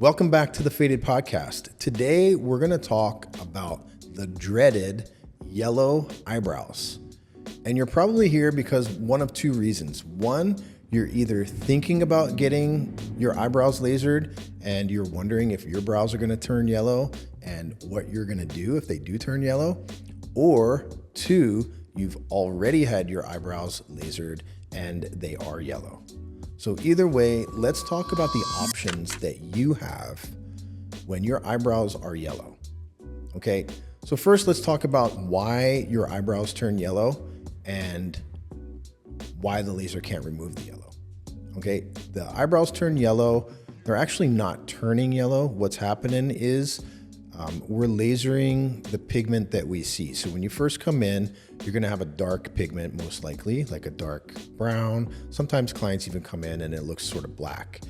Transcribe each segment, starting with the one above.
Welcome back to the Faded Podcast. Today, we're going to talk about the dreaded yellow eyebrows. And you're probably here because one of two reasons. One, you're either thinking about getting your eyebrows lasered and you're wondering if your brows are going to turn yellow and what you're going to do if they do turn yellow. Or two, you've already had your eyebrows lasered and they are yellow. So either way, let's talk about the options that you have when your eyebrows are yellow. Okay, so first let's talk about why your eyebrows turn yellow and why the laser can't remove the yellow. Okay, the eyebrows turn yellow. They're actually not turning yellow. What's happening is we're lasering the pigment that we see. So when you first come in, you're gonna have a dark pigment, most likely, like a dark brown. Sometimes clients even come in and it looks sort of black.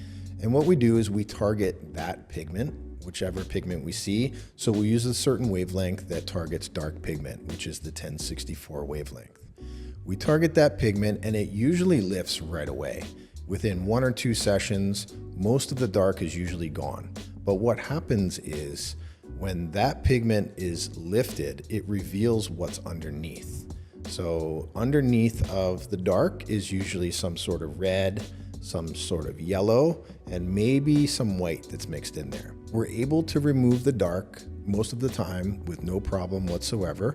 And what we do is we target that pigment, whichever pigment we see. So we use a certain wavelength that targets dark pigment, which is the 1064 wavelength. We target that pigment and it usually lifts right away. Within 1 or 2 sessions, most of the dark is usually gone. But what happens is, when that pigment is lifted, it reveals what's underneath. So underneath of the dark is usually some sort of red, some sort of yellow, and maybe some white that's mixed in there. We're able to remove the dark most of the time with no problem whatsoever.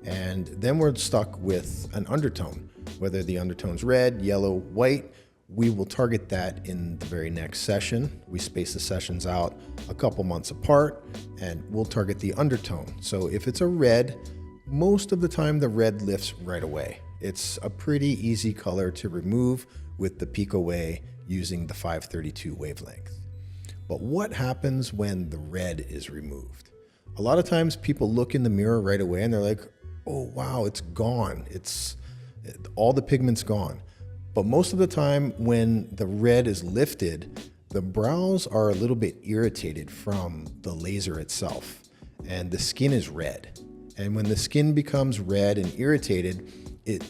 And then we're stuck with an undertone, whether the undertone's red, yellow, white. We will target that in the very next session. We space the sessions out a couple months apart and we'll target the undertone. So if it's a red, most of the time the red lifts right away. It's a pretty easy color to remove with the Pico Way using the 532 wavelength. But what happens when the red is removed? A lot of times people look in the mirror right away and they're like, oh wow, it's gone. All the pigment's gone. But most of the time when the red is lifted, the brows are a little bit irritated from the laser itself and the skin is red. And when the skin becomes red and irritated, it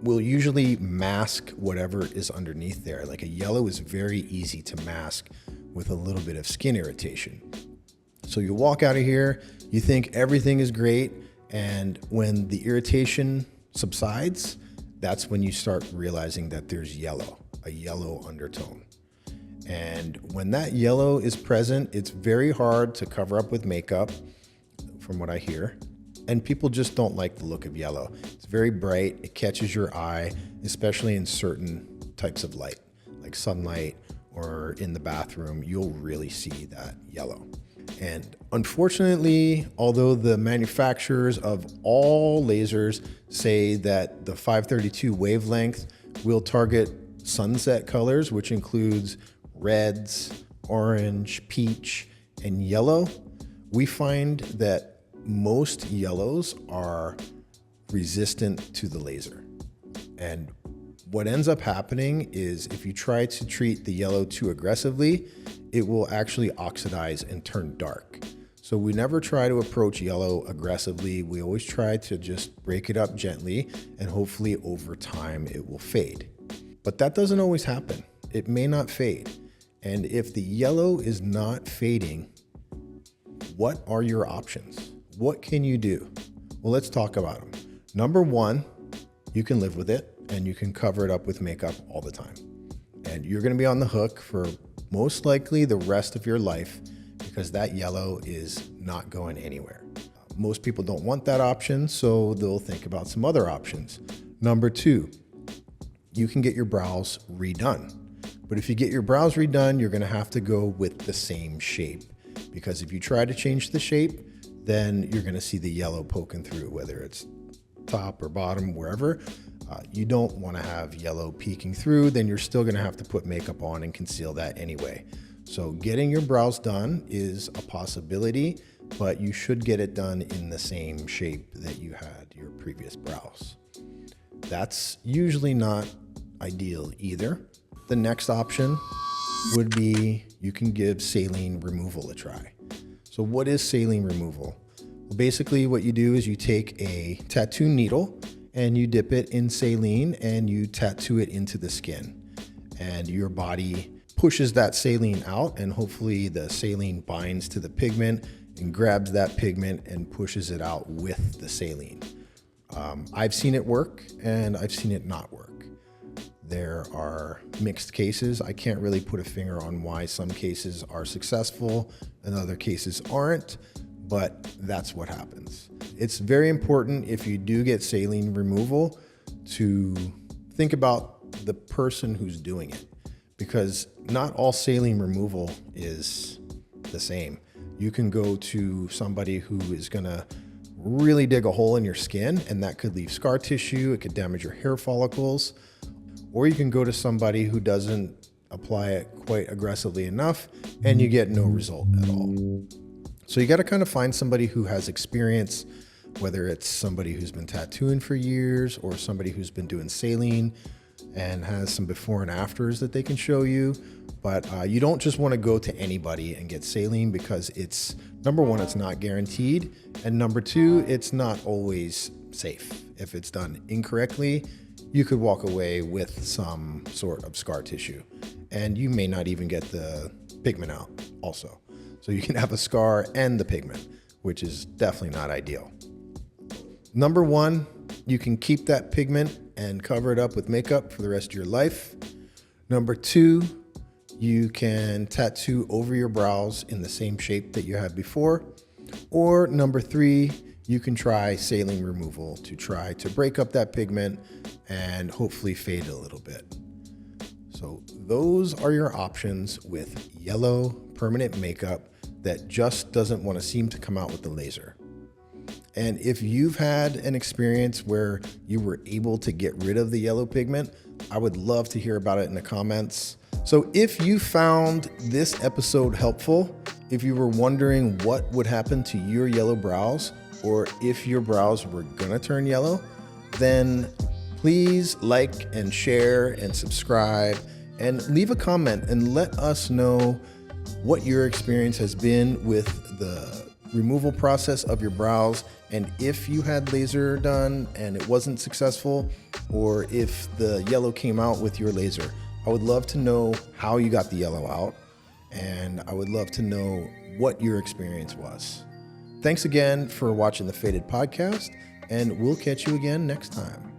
will usually mask whatever is underneath there. Like a yellow is very easy to mask with a little bit of skin irritation. So you walk out of here, you think everything is great, and when the irritation subsides, that's when you start realizing that there's a yellow undertone. And when that yellow is present, it's very hard to cover up with makeup, from what I hear. And people just don't like the look of yellow. It's very bright, it catches your eye, especially in certain types of light, like sunlight or in the bathroom, you'll really see that yellow. And unfortunately, although the manufacturers of all lasers say that the 532 wavelength will target sunset colors, which includes reds, orange, peach, and yellow, we find that most yellows are resistant to the laser. And what ends up happening is if you try to treat the yellow too aggressively, it will actually oxidize and turn dark. So we never try to approach yellow aggressively. We always try to just break it up gently and hopefully over time it will fade. But that doesn't always happen. It may not fade. And if the yellow is not fading, what are your options? What can you do? Well, let's talk about them. Number one, you can live with it and you can cover it up with makeup all the time. And you're gonna be on the hook for most likely the rest of your life because that yellow is not going anywhere. Most people don't want that option, so they'll think about some other options. Number two, you can get your brows redone. But if you get your brows redone, you're gonna have to go with the same shape because if you try to change the shape, then you're gonna see the yellow poking through, whether it's top or bottom, wherever. You don't want to have yellow peeking through, then you're still going to have to put makeup on and conceal that anyway. So getting your brows done is a possibility, but you should get it done in the same shape that you had your previous brows. That's usually not ideal either. The next option would be you can give saline removal a try. So what is saline removal? Well, basically what you do is you take a tattoo needle and you dip it in saline and you tattoo it into the skin. And your body pushes that saline out, and hopefully the saline binds to the pigment and grabs that pigment and pushes it out with the saline. I've seen it work and I've seen it not work. There are mixed cases. I can't really put a finger on why some cases are successful and other cases aren't, but that's what happens. It's very important if you do get saline removal to think about the person who's doing it, because not all saline removal is the same. You can go to somebody who is gonna really dig a hole in your skin, and that could leave scar tissue, it could damage your hair follicles, or you can go to somebody who doesn't apply it quite aggressively enough and you get no result at all. So you got to kind of find somebody who has experience, whether it's somebody who's been tattooing for years or somebody who's been doing saline and has some before and afters that they can show you. But you don't just want to go to anybody and get saline, because it's, number one, it's not guaranteed, and number two, it's not always safe. If it's done incorrectly, you could walk away with some sort of scar tissue, and you may not even get the pigment out also. So you can have a scar and the pigment, which is definitely not ideal. Number one, you can keep that pigment and cover it up with makeup for the rest of your life. Number two, you can tattoo over your brows in the same shape that you had before. Or number three, you can try saline removal to try to break up that pigment and hopefully fade it a little bit. So those are your options with yellow permanent makeup that just doesn't want to seem to come out with the laser. And if you've had an experience where you were able to get rid of the yellow pigment, I would love to hear about it in the comments. So if you found this episode helpful, if you were wondering what would happen to your yellow brows, or if your brows were gonna turn yellow, then please like and share and subscribe and leave a comment and let us know what your experience has been with the removal process of your brows, and if you had laser done and it wasn't successful, or if the yellow came out with your laser. I would love to know how you got the yellow out, and I would love to know what your experience was. Thanks again for watching the Faded Podcast, and we'll catch you again next time.